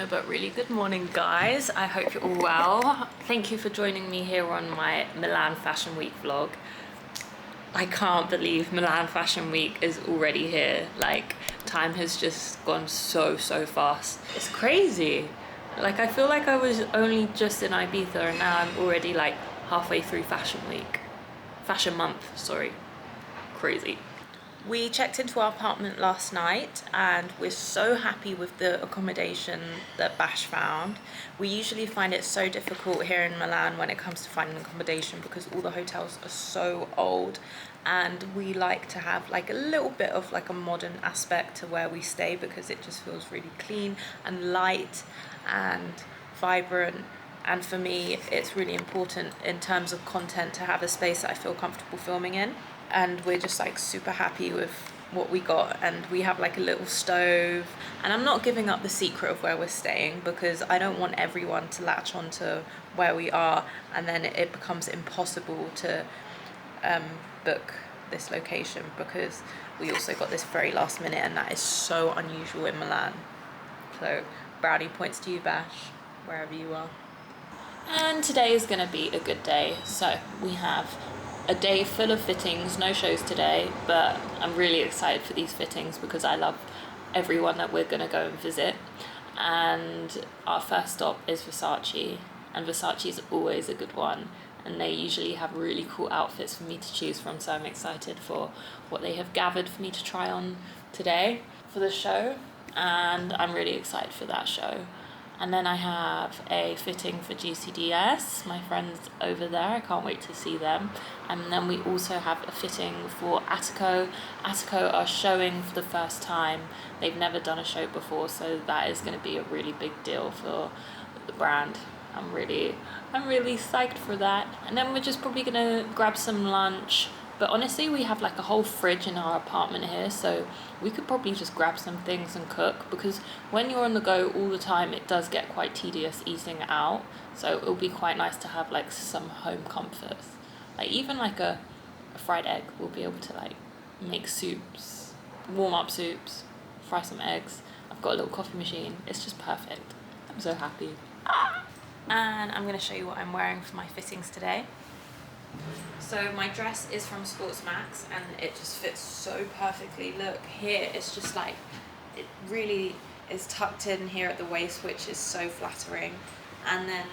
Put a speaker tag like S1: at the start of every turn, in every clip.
S1: but really good morning, guys. I hope you're all well. Thank you for joining me here on my Milan Fashion Week vlog. I can't believe Milan Fashion Week is already here. Like, time has just gone so fast. It's crazy. Like, I feel like I was only just in Ibiza and now I'm already like halfway through Fashion Week. Fashion Month, sorry. Crazy. We checked into our apartment last night and we're so happy with the accommodation that Bash found. We usually find it so difficult here in Milan when it comes to finding accommodation because all the hotels are so old, and we like to have like a little bit of like a modern aspect to where we stay because it just feels really clean and light and vibrant. And for me, it's really important in terms of content to have a space that I feel comfortable filming in. And we're just like super happy with what we got, and we have like a little stove, and I'm not giving up the secret of where we're staying because I don't want everyone to latch onto where we are and then it becomes impossible to book this location, because we also got this very last minute and that is so unusual in Milan. So brownie points to you, Bash, wherever you are. And today is going to be a good day. So we have a day full of fittings, no shows today, but I'm really excited for these fittings because I love everyone that we're going to go and visit. And our first stop is Versace, and Versace is always a good one, and they usually have really cool outfits for me to choose from, so I'm excited for what they have gathered for me to try on today for the show, and I'm really excited for that show. And then I have a fitting for GCDS, my friends over there, I can't wait to see them. And then we also have a fitting for Attico. Attico are showing for the first time. They've never done a show before, so that is going to be a really big deal for the brand. I'm really psyched for that. And then we're just probably going to grab some lunch. But honestly, we have like a whole fridge in our apartment here, so we could probably just grab some things and cook, because when you're on the go all the time, it does get quite tedious eating out. So it'll be quite nice to have like some home comforts. Like even like a fried egg, we'll be able to like make soups, warm up soups, fry some eggs. I've got a little coffee machine. It's just perfect. I'm so happy. And I'm gonna show you what I'm wearing for my fittings today. So my dress is from Sports Max and it just fits so perfectly. Look here, it's just like, it really is tucked in here at the waist, which is so flattering. And then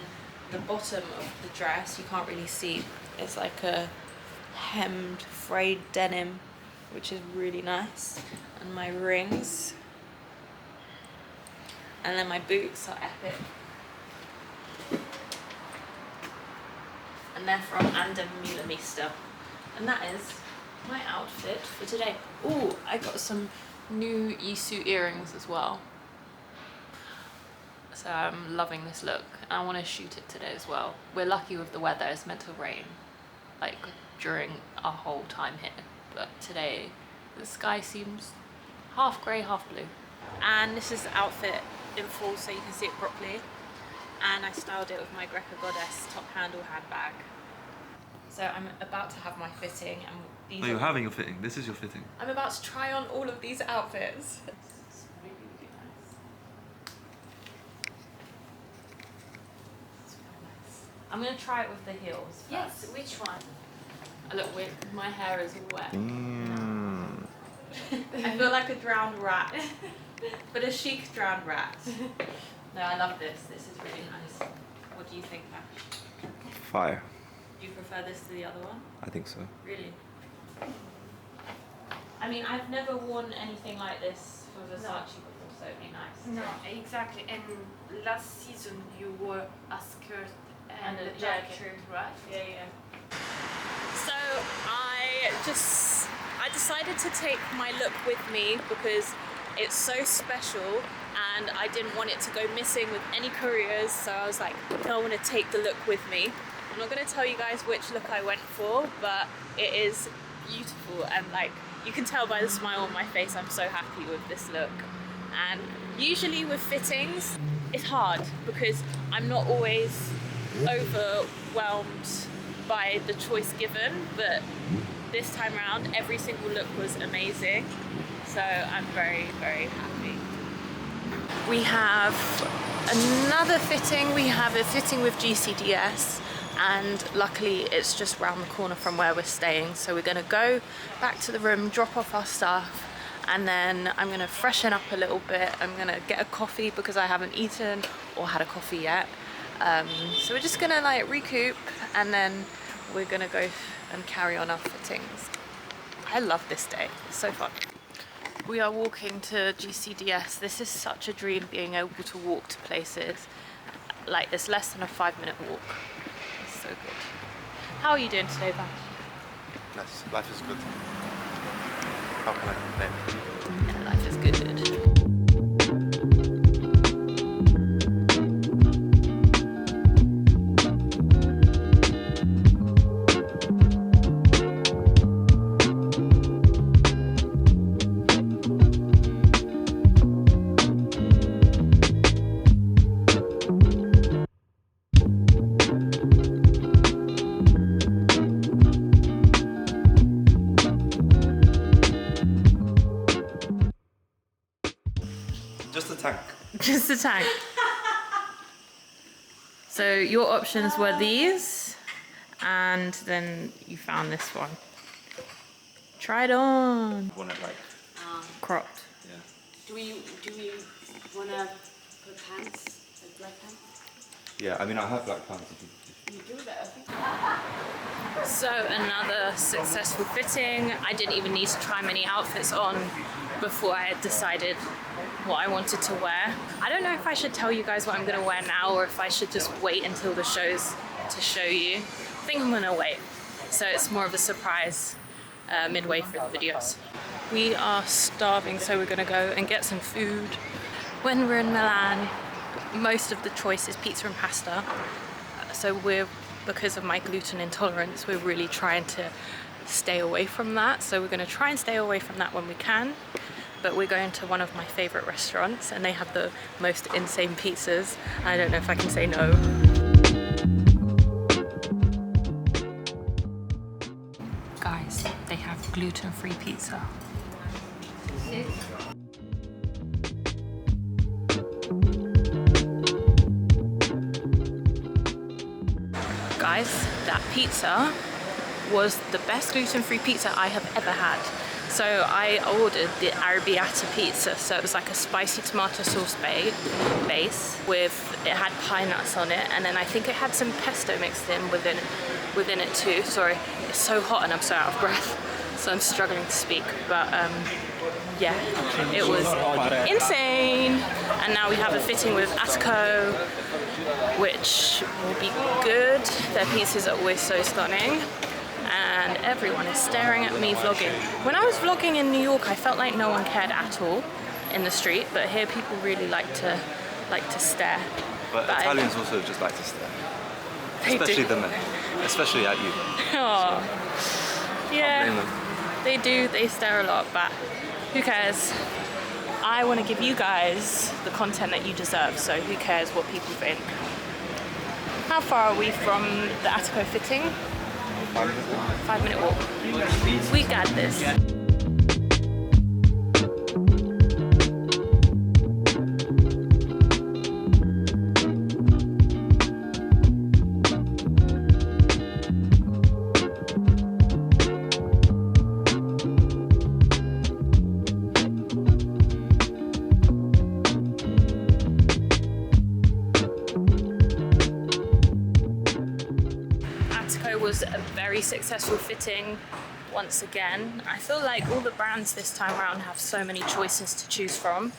S1: the bottom of the dress, you can't really see, it's like a hemmed frayed denim, which is really nice. And my rings. And then my boots are epic. And they're from Milan. And that is my outfit for today. Oh, I got some new Isu earrings as well. So I'm loving this look. I want to shoot it today as well. We're lucky with the weather, it's meant to rain like during our whole time here. But today the sky seems half grey, half blue. And this is the outfit in full so you can see it properly. And I styled it with my Greca Goddess top handle handbag. So I'm about to have my fitting, and these
S2: you're having your fitting. This is your fitting.
S1: I'm about to try on all of these outfits. It's really, really nice. It's really nice. I'm gonna try it with the heels first.
S3: Yes, which one?
S1: I look weird, my hair is all wet.
S2: Mm.
S1: I feel like a drowned rat, but a chic drowned rat. No, I love this. This is really nice. What do you think, Ash?
S2: Fire.
S1: Do you prefer this to the other one?
S2: I think so.
S1: Really? I mean, I've never worn anything like this for Versace before, so it'd be nice.
S3: No, exactly. And last season you wore a skirt and a
S1: jacket.
S3: jacket, right?
S1: Yeah. So I decided to take my look with me because it's so special and I didn't want it to go missing with any couriers, so I was like, I want to take the look with me. I'm not going to tell you guys which look I went for, but it is beautiful, and like you can tell by the smile on my face, I'm so happy with this look. And usually with fittings, it's hard because I'm not always overwhelmed by the choice given, but this time around every single look was amazing, so I'm very, very happy. We have another fitting. We have a fitting with GCDS, and luckily it's just round the corner from where we're staying. So we're gonna go back to the room, drop off our stuff, and then I'm gonna freshen up a little bit. I'm gonna get a coffee because I haven't eaten or had a coffee yet. So we're just gonna like recoup, and then we're gonna go and carry on our fittings. I love this day, it's so fun. We are walking to GCDS. This is such a dream, being able to walk to places. Like, it's less than a 5-minute walk. It's so good. How are you doing today, Van?
S4: Nice. Life is good. How can I complain?
S1: Yeah, life is good.
S2: Just a tank.
S1: Just a tank. So your options were these, and then you found this one. Try it on.
S2: Want it like,
S1: Cropped.
S2: yeah.
S5: Do we wanna put pants, like black pants?
S2: Yeah, I mean, I have black pants.
S5: You do that, I think.
S1: So another successful fitting. I didn't even need to try many outfits on before I had decided what I wanted to wear. I don't know if I should tell you guys what I'm gonna wear now, or if I should just wait until the shows to show you. I think I'm gonna wait. So it's more of a surprise midway through the videos. We are starving, so we're gonna go and get some food. When we're in Milan, most of the choice is pizza and pasta. So because of my gluten intolerance, we're really trying to stay away from that. So we're gonna try and stay away from that when we can. But we're going to one of my favorite restaurants, and they have the most insane pizzas. I don't know if I can say no. Guys, they have gluten-free pizza. Guys, that pizza was the best gluten-free pizza I have ever had. So I ordered the arrabbiata pizza. So it was like a spicy tomato sauce base with, it had pine nuts on it, and then I think it had some pesto mixed in within it too. Sorry, it's so hot and I'm so out of breath, so I'm struggling to speak. But yeah, it was insane. And now we have a fitting with Attico, which will be good. Their pizzas are always so stunning. And everyone is staring at me vlogging. When I was vlogging in New York, I felt like no one cared at all in the street, but here people really like to stare.
S2: But Italians also just like to stare.
S1: They
S2: Especially
S1: do.
S2: the men. Especially at you.
S1: Oh, yeah,
S2: Blame them.
S1: they do. They stare a lot, but who cares? I want to give you guys the content that you deserve, so who cares what people think? How far are we from the Attico fitting? 5-minute walk. We got this. Was a very successful fitting once again. I feel like all the brands this time around have so many choices to choose from.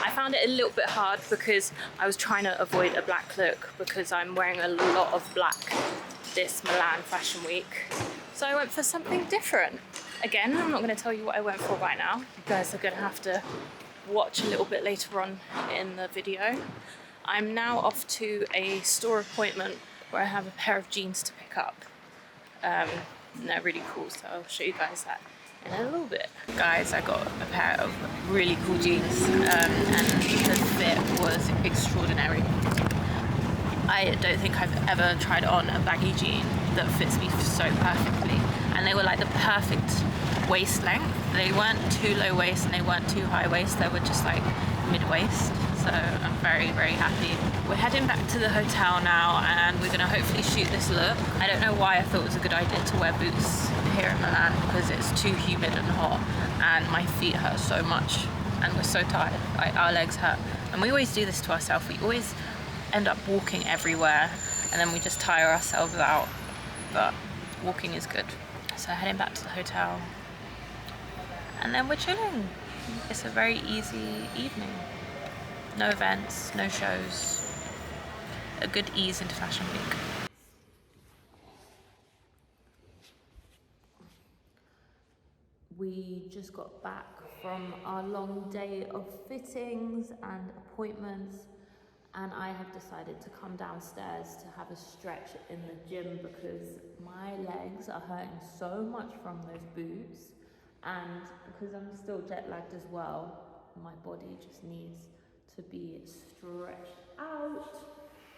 S1: I found it a little bit hard because I was trying to avoid a black look because I'm wearing a lot of black this Milan Fashion Week. So I went for something different. Again, I'm not going to tell you what I went for right now. You guys are going to have to watch a little bit later on in the video. I'm now off to a store appointment where I have a pair of jeans to pick up. And they're really cool, so I'll show you guys that in a little bit. Guys, I got a pair of really cool jeans, and the fit was extraordinary. I don't think I've ever tried on a baggy jean that fits me so perfectly, and they were like the perfect waist length. They weren't too low waist and they weren't too high waist, they were just like mid-waist, so I'm very, very happy. We're heading back to the hotel now and we're gonna hopefully shoot this look. I don't know why I thought it was a good idea to wear boots here in Milan because it's too humid and hot and my feet hurt so much and we're so tired, our legs hurt. And we always do this to ourselves, we always end up walking everywhere and then we just tire ourselves out, but walking is good. So heading back to the hotel and then we're chilling. It's a very easy evening. No events, no shows. A good ease into Fashion Week. We just got back from our long day of fittings and appointments, and I have decided to come downstairs to have a stretch in the gym because my legs are hurting so much from those boots, and because I'm still jet lagged as well, my body just needs to be stretched out.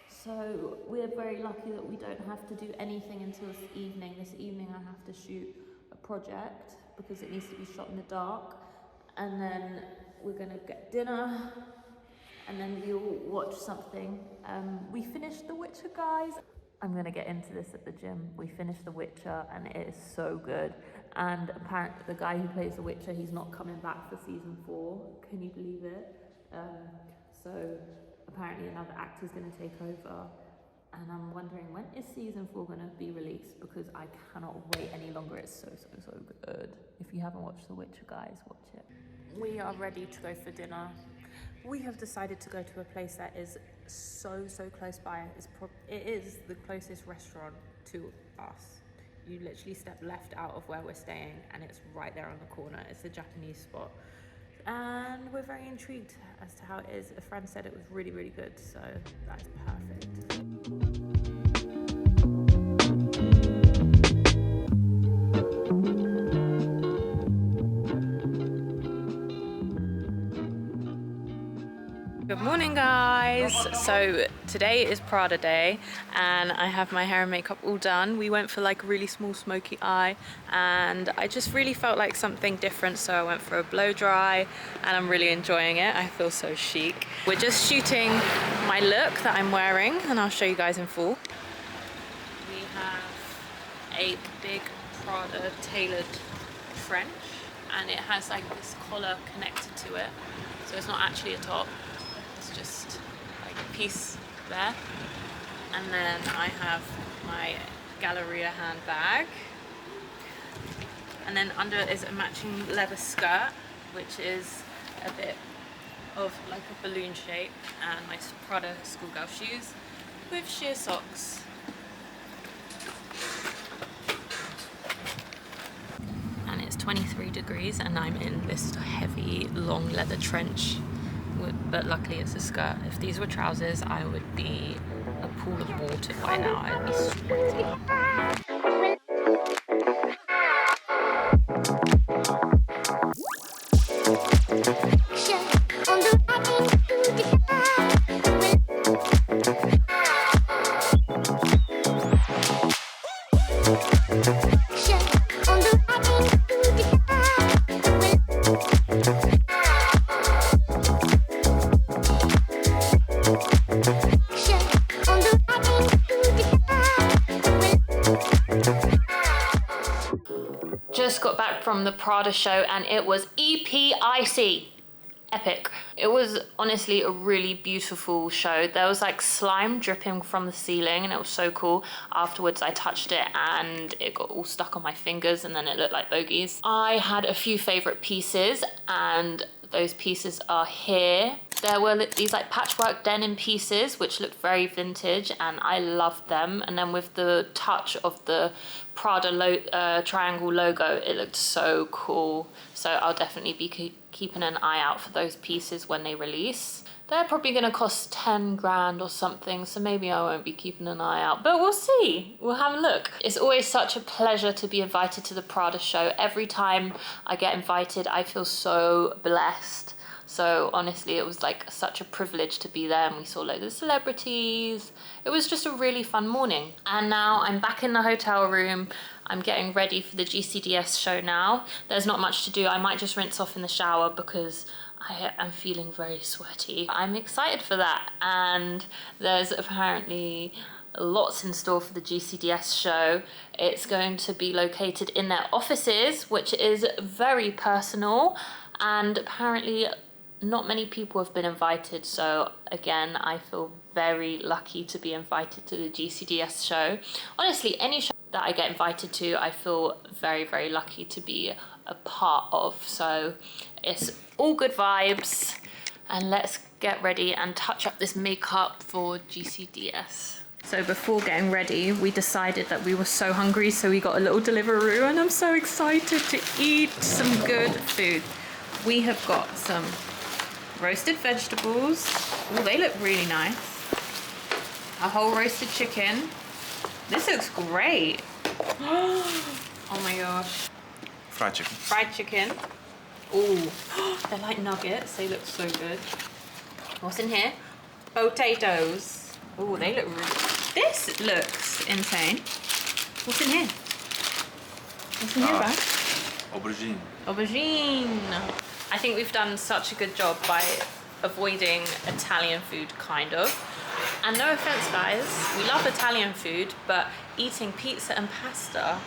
S1: So we're very lucky that we don't have to do anything until this evening. This evening I have to shoot a project because it needs to be shot in the dark, and then we're gonna get dinner and then we'll watch something. We finished The Witcher, guys. I'm gonna get into this at the gym. We finished The Witcher and it is so good. And apparently the guy who plays The Witcher, he's not coming back for season 4. Can you believe it? So apparently another actor's gonna take over. And I'm wondering, when is season 4 gonna be released? Because I cannot wait any longer. It's so good. If you haven't watched The Witcher, guys, watch it. We are ready to go for dinner. We have decided to go to a place that is so close by. It is the closest restaurant to us. You literally step left out of where we're staying and it's right there on the corner. It's a Japanese spot. And we're very intrigued as to how it is. A friend said it was really good, so that is perfect. Good morning, guys. So today is Prada day and I have my hair and makeup all done. We went for like a really small smoky eye and I just really felt like something different, so I went for a blow dry and I'm really enjoying it. I feel so chic. We're just shooting my look that I'm wearing and I'll show you guys in full. We have a big Prada tailored trench and it has like this collar connected to it, so it's not actually a top. Just like a piece there, and then I have my Galleria handbag, and then under is a matching leather skirt which is a bit of like a balloon shape, and my Prada schoolgirl shoes with sheer socks. And it's 23 degrees and I'm in this heavy long leather trench, but luckily it's a skirt. If these were trousers, I would be a pool of water by now. I'd be sweating. Just got back from the Prada show and it was epic. Epic. It was honestly a really beautiful show. There was like slime dripping from the ceiling and it was so cool. Afterwards I touched it and it got all stuck on my fingers and then it looked like bogies. I had a few favorite pieces and those pieces are here. There were these like patchwork denim pieces which looked very vintage and I loved them, and then with the touch of the Prada triangle logo, it looked so cool. So I'll definitely be keeping an eye out for those pieces when they release. They're probably gonna cost 10 grand or something, so maybe I won't be keeping an eye out, but we'll see. We'll have a look. It's always such a pleasure to be invited to the Prada show. Every time I get invited, I feel so blessed. So honestly, it was like such a privilege to be there and we saw loads of celebrities. It was just a really fun morning. And now I'm back in the hotel room. I'm getting ready for the GCDS show now. There's not much to do. I might just rinse off in the shower because I am feeling very sweaty. I'm excited for that, and there's apparently lots in store for the GCDS show. It's going to be located in their offices, which is very personal, and apparently not many people have been invited, so again, I feel very lucky to be invited to the GCDS show. Honestly, any show that I get invited to, I feel very, very lucky to be a part of. So it's all good vibes, and let's get ready and touch up this makeup for GCDS. So before getting ready, we decided that we were so hungry, so we got a little Deliveroo, and I'm so excited to eat some good food. We have got some roasted vegetables. Oh, they look really nice. A whole roasted chicken. This looks great. Oh my gosh.
S2: Fried chicken.
S1: Fried chicken. Oh, they're like nuggets. They look so good. What's in here? Potatoes. Oh, they look really... This looks insane. What's in here? What's in here, bag?
S2: Aubergine.
S1: Aubergine. I think we've done such a good job by avoiding Italian food, kind of. And no offense, guys, we love Italian food, but eating pizza and pasta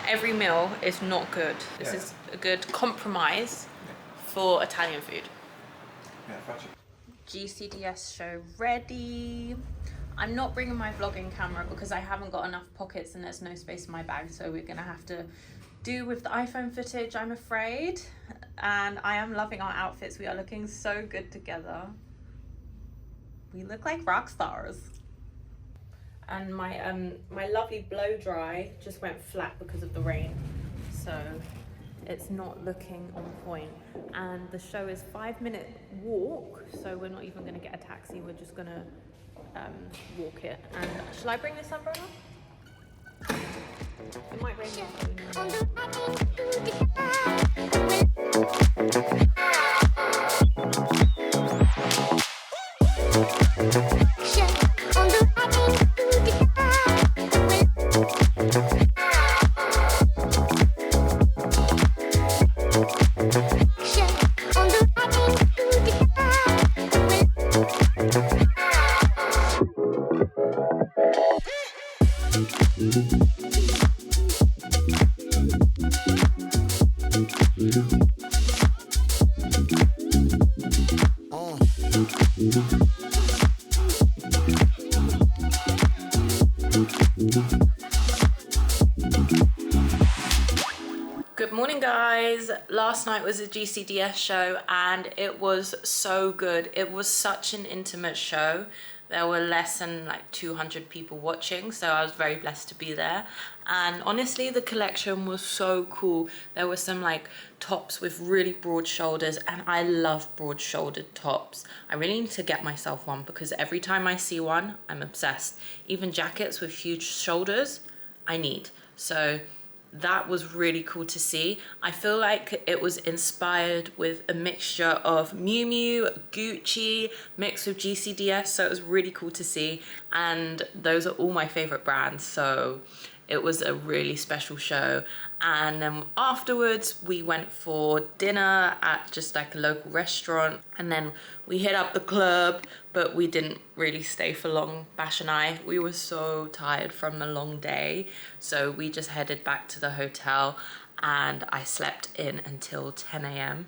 S1: every meal is not good. This is a good compromise for Italian food.
S2: Yeah, fried chicken.
S1: GCDS show ready. I'm not bringing my vlogging camera because I haven't got enough pockets and there's no space in my bag, so we're gonna have to do with the iPhone footage, I'm afraid. And I am loving our outfits. We are looking so good together. We look like rock stars. And my my lovely blow dry just went flat because of the rain, so it's not looking on point. And the show is 5-minute walk, so we're not even going to get a taxi. We're just going to walk it. And shall I bring this umbrella? It might rain. Good morning, guys. Last night was a GCDS show and it was so good. It was such an intimate show. There were less than like 200 people watching, so I was very blessed to be there. And honestly, the collection was so cool. There were some like tops with really broad shoulders, and I love broad shouldered tops. I really need to get myself one because every time I see one, I'm obsessed. Even jackets with huge shoulders, I need. So that was really cool to see. I feel like it was inspired with a mixture of Miu Miu, Gucci, mixed with GCDS, so it was really cool to see. And those are all my favorite brands, so it was a really special show. And then afterwards we went for dinner at just like a local restaurant, and then we hit up the club, but we didn't really stay for long. Bash and I, we were so tired from the long day, so we just headed back to the hotel and I slept in until 10 a.m.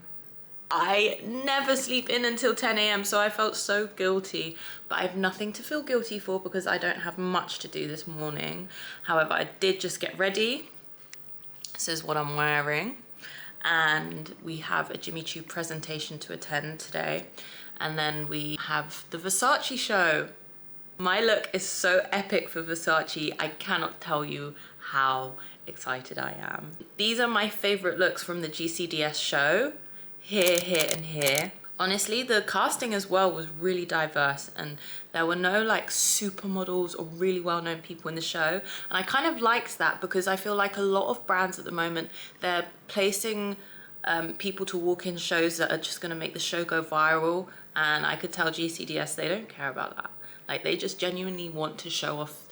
S1: I never sleep in until 10 a.m. so I felt so guilty, but I have nothing to feel guilty for because I don't have much to do this morning. However, I did just get ready. This is what I'm wearing, and we have a Jimmy Choo presentation to attend today, and then we have the Versace show. My look is so epic for Versace. I cannot tell you how excited I am. These are my favorite looks from the GCDS show. Here, here, and here. Honestly, the casting as well was really diverse, and there were no like supermodels or really well-known people in the show. And I kind of liked that because I feel like a lot of brands at the moment, they're placing people to walk in shows that are just gonna make the show go viral. And I could tell GCDS, they don't care about that. Like, they just genuinely want to show off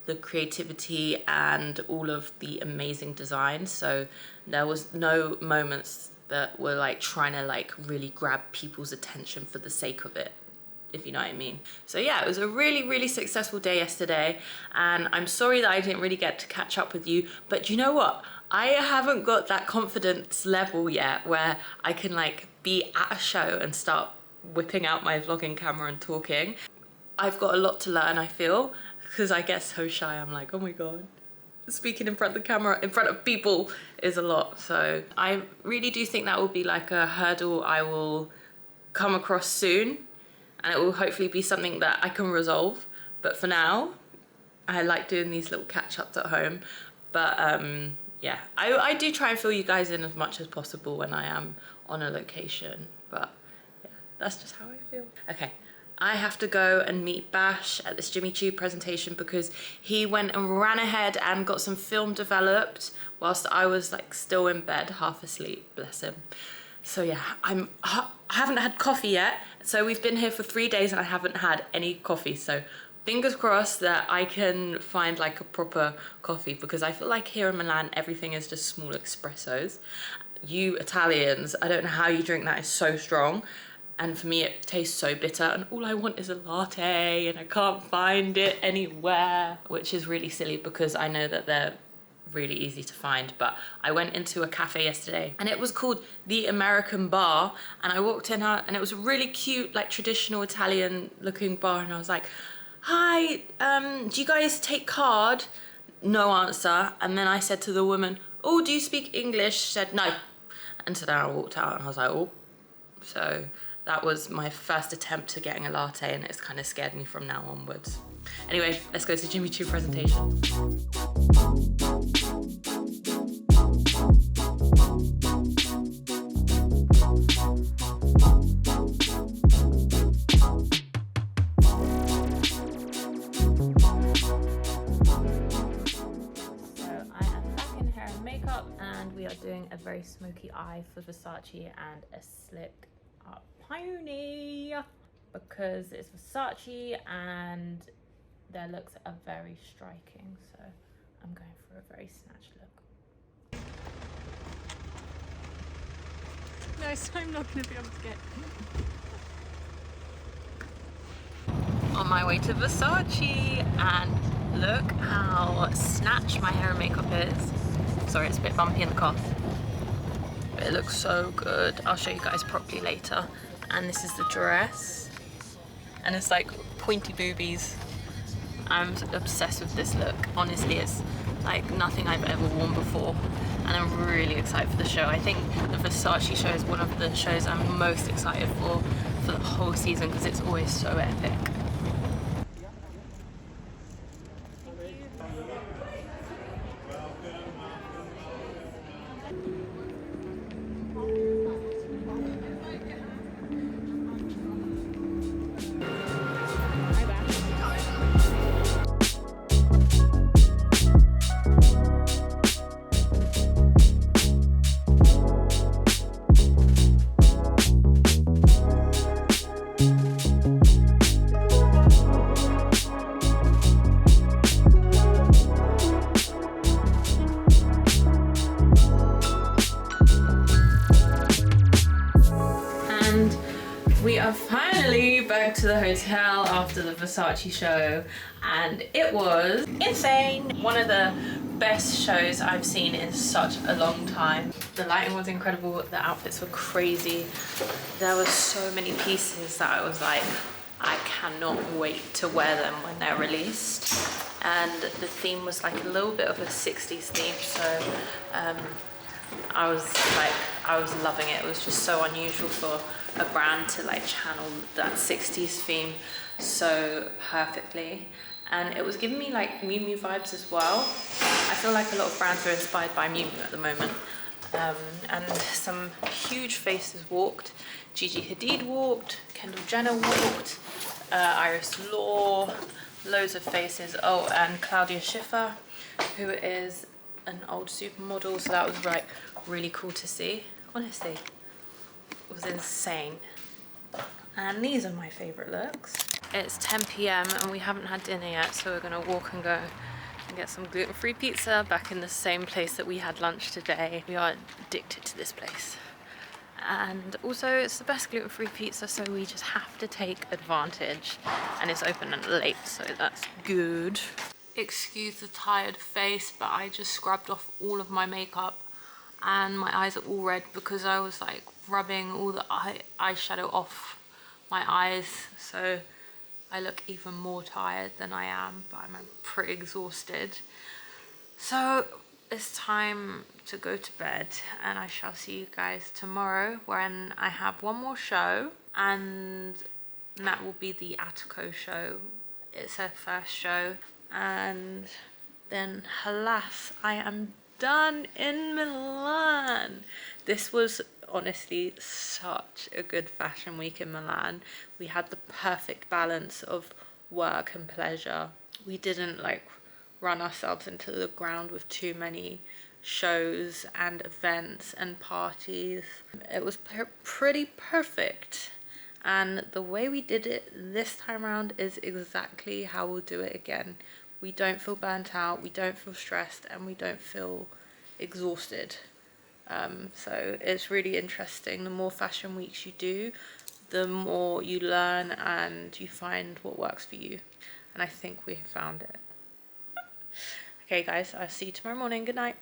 S1: the creativity and all of the amazing designs. So there was no moments that were like trying to like really grab people's attention for the sake of it, if you know what I mean. So yeah, it was a really, really successful day yesterday, and I'm sorry that I didn't really get to catch up with you, but you know what? I haven't got that confidence level yet where I can like be at a show and start whipping out my vlogging camera and talking. I've got a lot to learn, I feel, because I get so shy. I'm like, oh my God, speaking in front of the camera, in front of people is a lot. So I really do think that will be like a hurdle I will come across soon, and it will hopefully be something that I can resolve. But for now, I like doing these little catch-ups at home. But yeah, I do try and fill you guys in as much as possible when I am on a location. But yeah, that's just how I feel. Okay, I have to go and meet Bash at this Jimmy Choo presentation because he went and ran ahead and got some film developed whilst I was like still in bed, half asleep, bless him. So yeah, I haven't had coffee yet. So we've been here for 3 days and I haven't had any coffee. So fingers crossed that I can find like a proper coffee, because I feel like here in Milan, everything is just small espressos. You Italians, I don't know how you drink that, it's so strong. And for me, it tastes so bitter, and all I want is a latte, and I can't find it anywhere, which is really silly because I know that they're really easy to find. But I went into a cafe yesterday and it was called The American Bar, and I walked in and it was a really cute, like traditional Italian looking bar, and I was like, hi, do you guys take card? No answer. And then I said to the woman, oh, do you speak English? She said no. And so then I walked out and I was like, oh. So that was my first attempt to getting a latte, and it's kind of scared me from now onwards. Anyway, let's go to Jimmy Choo presentation. We are doing a very smoky eye for Versace and a slick up pony because it's Versace and their looks are very striking, so I'm going for a very snatched look. No, so I'm not going to be able to get on my way to Versace, and look how snatched my hair and makeup is. Sorry, it's a bit bumpy in the car, but it looks so good. I'll show you guys properly later. And this is the dress, and it's like pointy boobies. I'm obsessed with this look. Honestly, it's like nothing I've ever worn before, and I'm really excited for the show. I think the Versace show is one of the shows I'm most excited for the whole season because it's always so epic. We are finally back to the hotel after the Versace show, and it was insane. One of the best shows I've seen in such a long time. The lighting was incredible, the outfits were crazy. There were so many pieces that I was like, I cannot wait to wear them when they're released. And the theme was like a little bit of a 60s theme, so I was loving it. It was just so unusual for a brand to like channel that 60s theme so perfectly, and it was giving me like Miu Miu vibes as well. I feel like a lot of brands are inspired by Miu Miu at the moment, and some huge faces walked. Gigi Hadid walked, Kendall Jenner walked, Iris Law, loads of faces. Oh, and Claudia Schiffer, who is an old supermodel, so that was like really cool to see. Honestly, it was insane. And these are my favorite looks. It's 10 p.m. and we haven't had dinner yet, so we're gonna walk and go and get some gluten-free pizza back in the same place that we had lunch today. We are addicted to this place. And also it's the best gluten-free pizza, so we just have to take advantage. And it's open and late, so that's good. Excuse the tired face, but I just scrubbed off all of my makeup and my eyes are all red because I was like rubbing all the eyeshadow off my eyes, so I look even more tired than I am, but I'm pretty exhausted. So it's time to go to bed, and I shall see you guys tomorrow when I have one more show, and that will be the Attico show. It's her first show, and then alas, I am done in Milan. This was honestly such a good fashion week in Milan. We had the perfect balance of work and pleasure. We didn't like run ourselves into the ground with too many shows and events and parties. It was pretty perfect, and the way we did it this time around is exactly how we'll do it again. We don't feel burnt out, we don't feel stressed, and we don't feel exhausted. So it's really interesting. The more fashion weeks you do, the more you learn and you find what works for you, and I think we have found it. Okay guys, I'll see you tomorrow morning. Good night.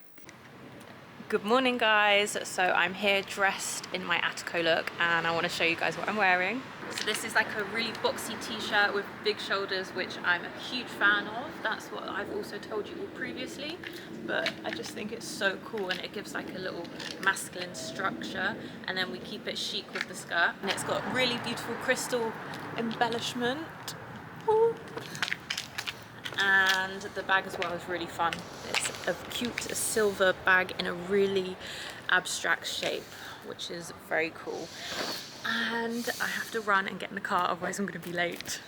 S1: Good morning guys. So I'm here dressed in my Attico look, and I want to show you guys what I'm wearing. So this is like a really boxy t-shirt with big shoulders, which I'm a huge fan of. That's what I've also told you all previously, but I just think it's so cool, and it gives like a little masculine structure, and then we keep it chic with the skirt, and it's got really beautiful crystal embellishment. Ooh. And the bag as well is really fun. It's a cute silver bag in a really abstract shape, which is very cool. And I have to run and get in the car, otherwise I'm going to be late.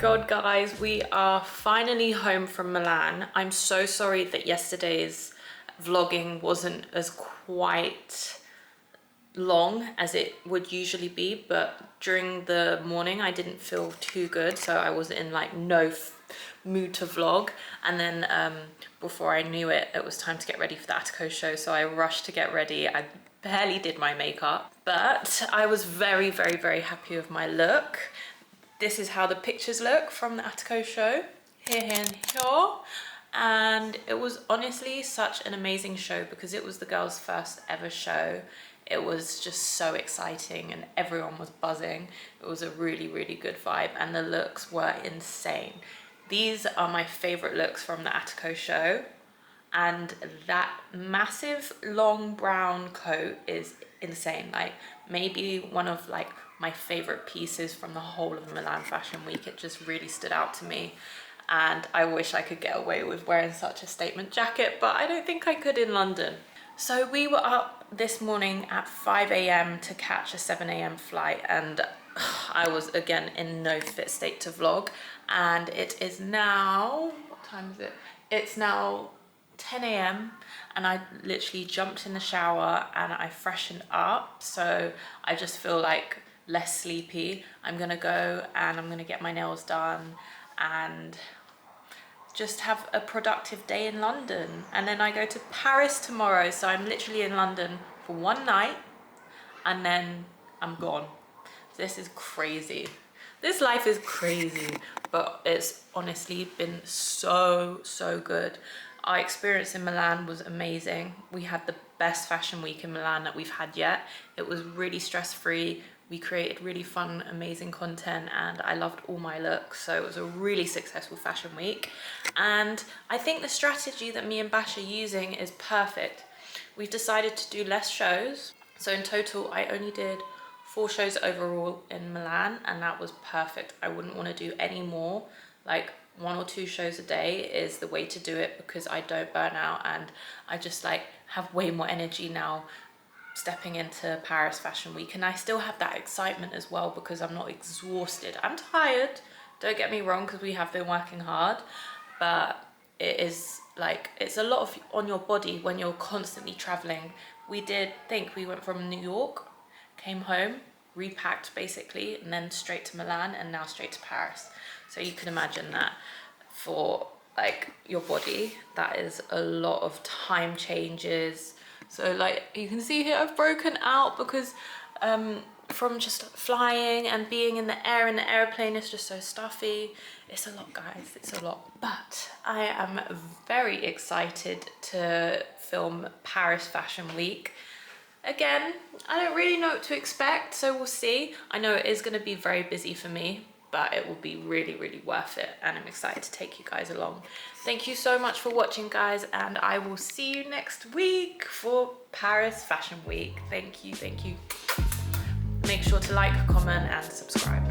S1: God guys, we are finally home from Milan. I'm so sorry that yesterday's vlogging wasn't as quite long as it would usually be, but during the morning I didn't feel too good, so I was in like no mood to vlog, and then before I knew it, it was time to get ready for the Attico show, so I rushed to get ready. I barely did my makeup, but I was very, very, very happy with my look. This is how the pictures look from the Attico show, here and here. And it was honestly such an amazing show because it was the girls' first ever show. It was just so exciting and everyone was buzzing. It was a really, really good vibe, and the looks were insane. These are my favorite looks from the Attico show. And that massive long brown coat is insane. Like maybe one of like my favorite pieces from the whole of Milan Fashion Week. It just really stood out to me, and I wish I could get away with wearing such a statement jacket, but I don't think I could in London. So we were up this morning at 5 AM to catch a 7 AM flight, and I was again in no fit state to vlog. And it is now, what time is it? It's now 10 AM, and I literally jumped in the shower and I freshened up, so I just feel like less sleepy. I'm gonna go and I'm gonna get my nails done and just have a productive day in London, and then I go to Paris tomorrow, so I'm literally in London for one night and then I'm gone. This is crazy. This life is crazy, but it's honestly been so good. Our experience in Milan was amazing. We had the best fashion week in Milan that we've had yet. It was really stress-free. We created really fun, amazing content, and I loved all my looks. So it was a really successful fashion week. And I think the strategy that me and Bash are using is perfect. We've decided to do less shows. So in total, I only did 4 shows overall in Milan, and that was perfect. I wouldn't want to do any more. Like 1 or 2 shows a day is the way to do it because I don't burn out, and I just like have way more energy now stepping into Paris Fashion Week, and I still have that excitement as well because I'm not exhausted. I'm tired, don't get me wrong, because we have been working hard, but it is like, it's a lot of on your body when you're constantly traveling. We went from New York, came home, repacked basically, and then straight to Milan, and now straight to Paris. So you can imagine that for like your body, that is a lot of time changes. So like you can see here, I've broken out because from just flying and being in the air, in the airplane, is just so stuffy. It's a lot, guys, it's a lot. But I am very excited to film Paris Fashion Week. Again, I don't really know what to expect, so we'll see. I know it is going to be very busy for me, but it will be really, really worth it, and I'm excited to take you guys along. Thank you so much for watching, guys, and I will see you next week for Paris Fashion Week. Thank you, thank you. Make sure to like, comment, and subscribe.